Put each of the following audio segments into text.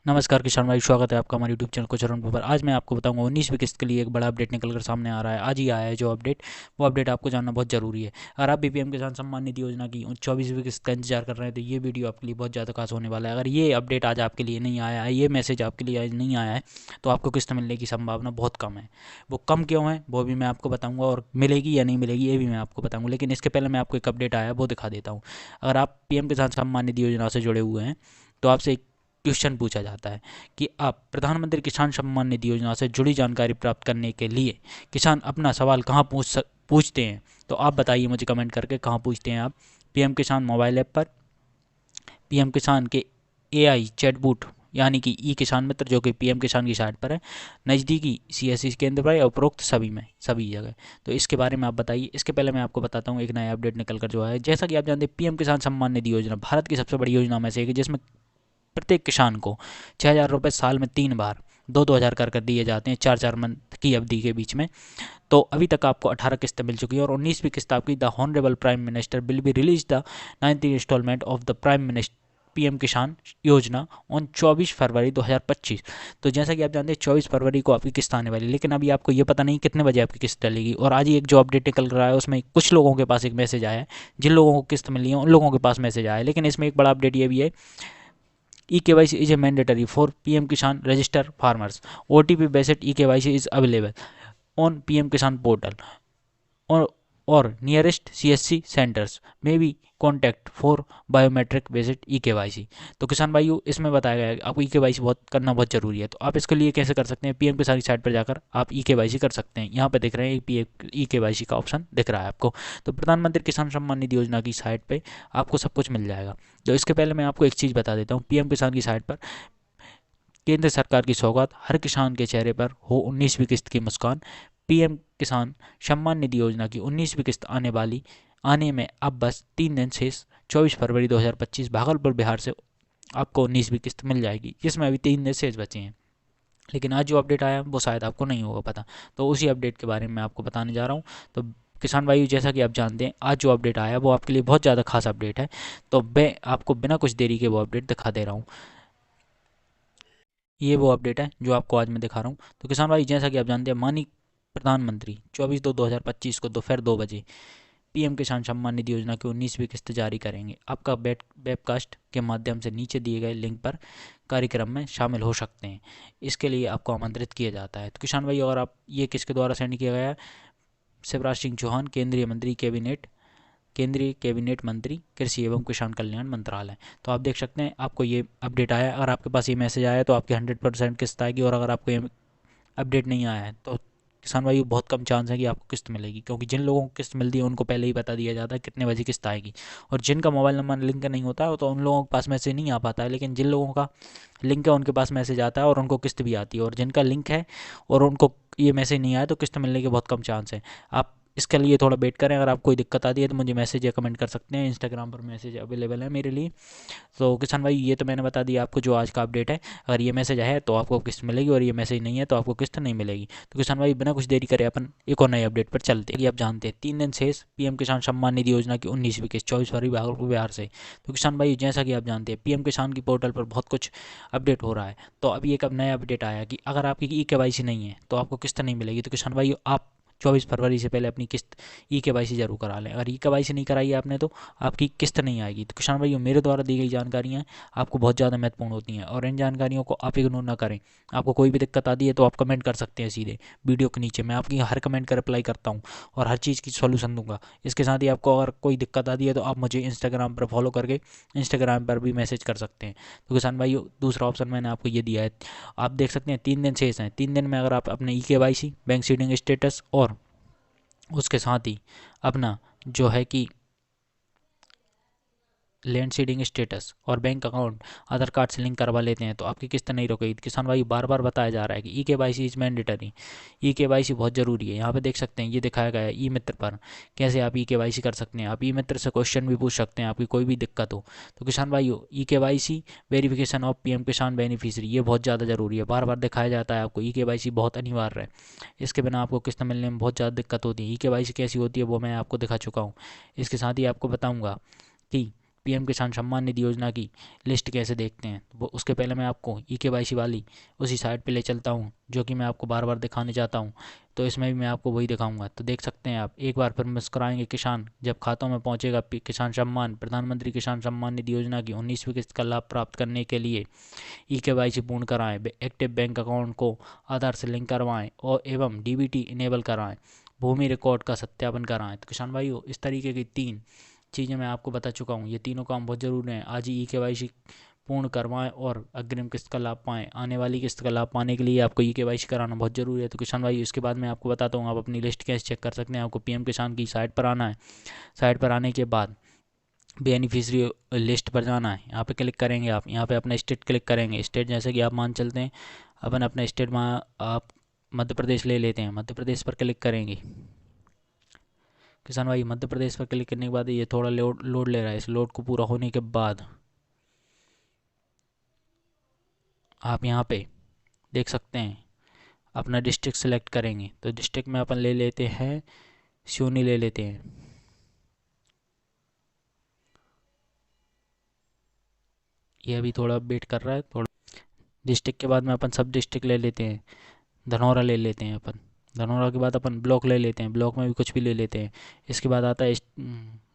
नमस्कार किसान भाई, स्वागत है आपका हमारे यूट्यूब चैनल कोचरन पर। आज मैं आपको बताऊंगा 19वीं किस्त के लिए एक बड़ा अपडेट निकल कर सामने आ रहा है। आज ही आया है जो अपडेट, वो अपडेट आपको जानना बहुत ज़रूरी है। अगर आप भी पीएम किसान सम्मान निधि योजना की 24वीं किस्त का इंतजार कर रहे हैं तो ये वीडियो आपके लिए बहुत ज़्यादा खास होने वाला है। अगर ये अपडेट आज आपके लिए नहीं आया है, ये मैसेज आपके लिए आज नहीं आया है, तो आपको किस्त मिलने की संभावना बहुत कम है। वो कम क्यों है वो भी मैं आपको बताऊँगा, और मिलेगी या नहीं मिलेगी ये भी मैं आपको बताऊँगा। लेकिन इसके पहले मैं आपको एक अपडेट आया है वो दिखा देता हूँ। अगर आप पीएम किसान सम्मान निधि योजना से जुड़े हुए हैं तो आपसे एक क्वेश्चन पूछा जाता है कि आप प्रधानमंत्री किसान सम्मान निधि योजना से जुड़ी जानकारी प्राप्त करने के लिए किसान अपना सवाल कहाँ पूछते हैं। तो आप बताइए मुझे कमेंट करके, कहाँ पूछते हैं आप? पीएम किसान मोबाइल ऐप पर, पीएम किसान के एआई चैटबॉट यानी कि ई किसान मित्र जो कि पीएम किसान की साइट पर है, नज़दीकी सीएससी केंद्र पर, या उपरोक्त सभी में, सभी जगह। तो इसके बारे में आप बताइए। इसके पहले मैं आपको बताता हूँ एक नया अपडेट निकल कर जो है। जैसा कि आप जानते हैं, पीएम किसान सम्मान निधि योजना भारत की सबसे बड़ी योजना में से एक है, जिसमें प्रत्येक किसान को 6,000 रुपये साल में 3 बार 2-2 हज़ार कर दिए जाते हैं, 4-4 मंथ की अवधि के बीच में। तो अभी तक आपको 18 किस्तें मिल चुकी है और 19वीं किस्त आपकी the honourable prime minister will be release the 9th instalment of the prime minister PM Kisan Yojana on 24 फरवरी 2025। तो जैसा कि आप जानते हैं 24 फरवरी को आपकी किस्त आने वाली है, लेकिन अभी आपको ये पता नहीं कितने बजे आपकी किस्त डलेगी। और आज ही एक जो अपडेट निकल रहा है उसमें कुछ लोगों के पास एक मैसेज आया है, जिन लोगों को किस्त मिली है उन लोगों के पास मैसेज आया है। लेकिन इसमें एक बड़ा अपडेट ये भी है, eKYC is a mandatory for PM Kisan register farmers. OTP based eKYC is available on PM Kisan portal or nearest CSC centers may be contact for biometric based eKYC। तो किसान भाइयों, इसमें बताया गया है कि आपको eKYC करना बहुत ज़रूरी है। तो आप इसके लिए कैसे कर सकते हैं? पीएम किसान की साइट पर जाकर आप eKYC कर सकते हैं। यहाँ पे देख रहे हैं पीएम eKYC का ऑप्शन दिख रहा है आपको। तो प्रधानमंत्री किसान सम्मान निधि योजना की साइट पे आपको सब कुछ मिल जाएगा। तो इसके पहले मैं आपको एक चीज़ बता देता हूँ। पीएम किसान की साइट पर केंद्र सरकार की सौगात, हर किसान के चेहरे पर हो 19वीं किस्त की मुस्कान। पीएम किसान सम्मान निधि योजना की 19वीं किस्त आने में अब बस 3 दिन शेष। 24 फरवरी 2025 भागलपुर बिहार से आपको 19वीं किस्त मिल जाएगी, जिसमें अभी 3 दिन शेष बचे हैं। लेकिन आज जो अपडेट आया वो शायद आपको नहीं होगा पता, तो उसी अपडेट के बारे में मैं आपको बताने जा रहा हूँ। तो किसान भाई, जैसा कि आप जानते हैं आज जो अपडेट आया वो आपके लिए बहुत ज़्यादा खास अपडेट है। तो मैं आपको बिना कुछ देरी के वो अपडेट दिखा दे रहा हूँ। ये वो अपडेट है जो आपको आज मैं दिखा रहा हूँ। तो किसान भाई, जैसा कि आप जानते हैं, माननीय प्रधानमंत्री 24/2/2025 को दोपहर 2 बजे पीएम किसान सम्मान निधि योजना की 19वीं किस्त जारी करेंगे। आपका वेबकास्ट के माध्यम से नीचे दिए गए लिंक पर कार्यक्रम में शामिल हो सकते हैं। इसके लिए आपको आमंत्रित किया जाता है। तो किसान भाई, अगर आप ये किसके द्वारा सेंड किया गया है? शिवराज सिंह चौहान, केंद्रीय कैबिनेट मंत्री, कृषि एवं किसान कल्याण मंत्रालय। तो आप देख सकते हैं आपको ये अपडेट आया है। अगर आपके पास ये मैसेज आया है तो आपकी 100% किस्त आएगी, और अगर आपको ये अपडेट नहीं आया है तो किसान भाई बहुत कम चांस है कि आपको किस्त मिलेगी, क्योंकि जिन लोगों को किस्त मिलती है उनको पहले ही बता दिया जाता है कितने बजे किस्त आएगी। और जिनका मोबाइल नंबर लिंक नहीं होता है तो उन लोगों के पास मैसेज नहीं आ पाता है, लेकिन जिन लोगों का लिंक है उनके पास मैसेज आता है और उनको किस्त भी आती है। और जिनका लिंक है और उनको ये मैसेज नहीं आया तो किस्त मिलने के बहुत कम चांस है। आप इसके लिए थोड़ा वेट करें। अगर आपको कोई दिक्कत आती है तो मुझे मैसेज या कमेंट कर सकते हैं। इंस्टाग्राम पर मैसेज अवेलेबल है मेरे लिए। तो किसान भाई, ये तो मैंने बता दिया आपको जो आज का अपडेट है। अगर ये मैसेज आया है तो आपको किस्त मिलेगी, और ये मैसेज नहीं है तो आपको किस्त नहीं मिलेगी। तो किसान भाई, बिना कुछ देरी करे अपन एक और नए अपडेट पर चलते हैं। ये आप जानते हैं 3 दिन शेष पीएम किसान सम्मान निधि योजना की 19वीं किस्त 24 फरवरी भागलपुर बिहार से। तो किसान भाई, जैसा कि आप जानते हैं पीएम किसान की पोर्टल पर बहुत कुछ अपडेट हो रहा है। तो अभी एक अब नया अपडेट आया कि अगर आपकी eKYC नहीं है तो आपको किस्त नहीं मिलेगी। तो किसान भाई, आप 24 फरवरी से पहले अपनी किस्त eKYC जरूर करा लें। अगर eKYC नहीं कराई है आपने तो आपकी किस्त नहीं आएगी। तो किसान भाइयों, मेरे द्वारा दी गई जानकारियाँ आपको बहुत ज़्यादा महत्वपूर्ण होती हैं, और इन जानकारियों को आप इग्नोर ना करें। आपको कोई भी दिक्कत आती है तो आप कमेंट कर सकते हैं सीधे वीडियो के नीचे। मैं आपकी हर कमेंट का रिप्लाई करता हूँ और हर चीज़ की सॉल्यूशन दूंगा। इसके साथ ही आपको अगर कोई दिक्कत आती है तो आप मुझे इंस्टाग्राम पर फॉलो करके इंस्टाग्राम पर भी मैसेज कर सकते हैं। तो किसान भाइयों, दूसरा ऑप्शन मैंने आपको ये दिया है। आप देख सकते हैं 3 दिन शेष हैं। 3 दिन में अगर आप अपने eKYC, बैंक सीडिंग स्टेटस, और उसके साथ ही अपना जो है कि लैंड सीडिंग स्टेटस और बैंक अकाउंट आधार कार्ड से लिंक करवा लेते हैं तो आपकी किस्त नहीं रुकेगी। किसान भाई, बार बार बताया जा रहा है कि eKYC इज मैंडेटरी। eKYC बहुत ज़रूरी है। यहाँ पे देख सकते हैं, ये दिखाया गया है ई मित्र पर कैसे आप eKYC कर सकते हैं। आप ई मित्र से क्वेश्चन भी पूछ सकते हैं आपकी कोई भी दिक्कत हो। तो किसान भाई, eKYC वेरिफिकेशन ऑफ पीएम किसान बेनिफिशियरी, ये बहुत ज़्यादा ज़रूरी है। बार बार दिखाया जाता है आपको eKYC बहुत अनिवार्य है। इसके बिना आपको किस्त मिलने में बहुत ज़्यादा दिक्कत होती है। eKYC कैसी होती है वो मैं आपको दिखा चुका हूँ। इसके साथ ही आपको बताऊँगा कि पीएम किसान सम्मान निधि योजना की लिस्ट कैसे देखते हैं, वो उसके पहले मैं आपको ई-केवाईसी वाली उसी साइट पे ले चलता हूँ जो कि मैं आपको बार बार दिखाने जाता हूँ। तो इसमें भी मैं आपको वही दिखाऊंगा। तो देख सकते हैं आप, एक बार फिर मुस्कुराएंगे किसान जब खातों में पहुंचेगा किसान सम्मान। प्रधानमंत्री किसान सम्मान निधि योजना की 19वीं किस्त का लाभ प्राप्त करने के लिए ई-केवाईसी पूर्ण कराएं, एक्टिव बैंक अकाउंट को आधार से लिंक करवाएं और एवं डीबीटी इनेबल कराएं, भूमि रिकॉर्ड का सत्यापन कराएं। तो किसान भाइयों, इस तरीके की 3 चीज़ें मैं आपको बता चुका हूँ। ये तीनों काम बहुत ज़रूरी हैं। आज ही ई-केवाईसी पूर्ण करवाएं और अग्रिम किस्त का लाभ पाएं। आने वाली किस्त का लाभ पाने के लिए आपको ई-केवाईसी कराना बहुत ज़रूरी है। तो किसान भाई, इसके बाद मैं आपको बताता हूँ आप अपनी लिस्ट कैसे चेक कर सकते हैं। आपको पीएम किसान की साइट पर आना है। साइट पर आने के बाद बेनिफिशरी लिस्ट पर जाना है। यहाँ पे क्लिक करेंगे आप, यहाँ पे अपना स्टेट क्लिक करेंगे। स्टेट जैसे कि आप मान चलते हैं अपन अपना स्टेट में आप मध्य प्रदेश ले लेते हैं। मध्य प्रदेश पर क्लिक करेंगे। किसान भाई, मध्य प्रदेश पर क्लिक करने के बाद ये थोड़ा लोड ले रहा है। इस लोड को पूरा होने के बाद आप यहाँ पे देख सकते हैं अपना डिस्ट्रिक्ट सेलेक्ट करेंगे। तो डिस्ट्रिक्ट में अपन ले लेते हैं सिवनी ले लेते हैं। ये अभी थोड़ा वेट कर रहा है थोड़ा। डिस्ट्रिक्ट के बाद में अपन सब डिस्ट्रिक्ट ले लेते हैं। धनौरा ले लेते हैं अपन। धनौरा के बाद अपन ब्लॉक ले लेते हैं। ब्लॉक में भी कुछ भी ले लेते हैं। इसके बाद आता है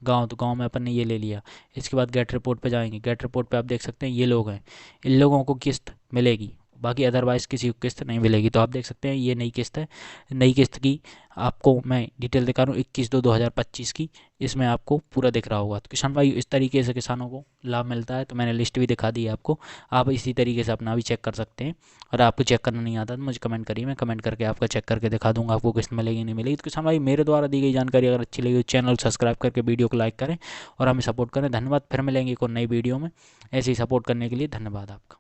गांव। तो गांव में अपन ने ये ले लिया। इसके बाद गेट रिपोर्ट पे जाएंगे। गेट रिपोर्ट पे आप देख सकते हैं ये लोग हैं। इन लोगों को किस्त मिलेगी, बाकी अदरवाइज़ किसी को किस्त नहीं मिलेगी। तो आप देख सकते हैं ये नई किस्त है। नई किस्त की आपको मैं डिटेल दिखा रहा हूँ 21/2/2025 की। इसमें आपको पूरा दिख रहा होगा। तो किसान भाई, इस तरीके से किसानों को लाभ मिलता है। तो मैंने लिस्ट भी दिखा दी है आपको। आप इसी तरीके से अपना भी चेक कर सकते हैं। और आपको चेक करना नहीं आता तो मुझे कमेंट करिए, मैं कमेंट करके आपका चेक करके दिखा दूंगा आपको किस्त मिलेगी नहीं मिलेगी। तो किसान भाई, मेरे द्वारा दी गई जानकारी अगर अच्छी लगी तो चैनल सब्सक्राइब करके वीडियो को लाइक करें और हमें सपोर्ट करें। धन्यवाद। फिर मिलेंगे एक और नई वीडियो में। ऐसे ही सपोर्ट करने के लिए धन्यवाद आपका।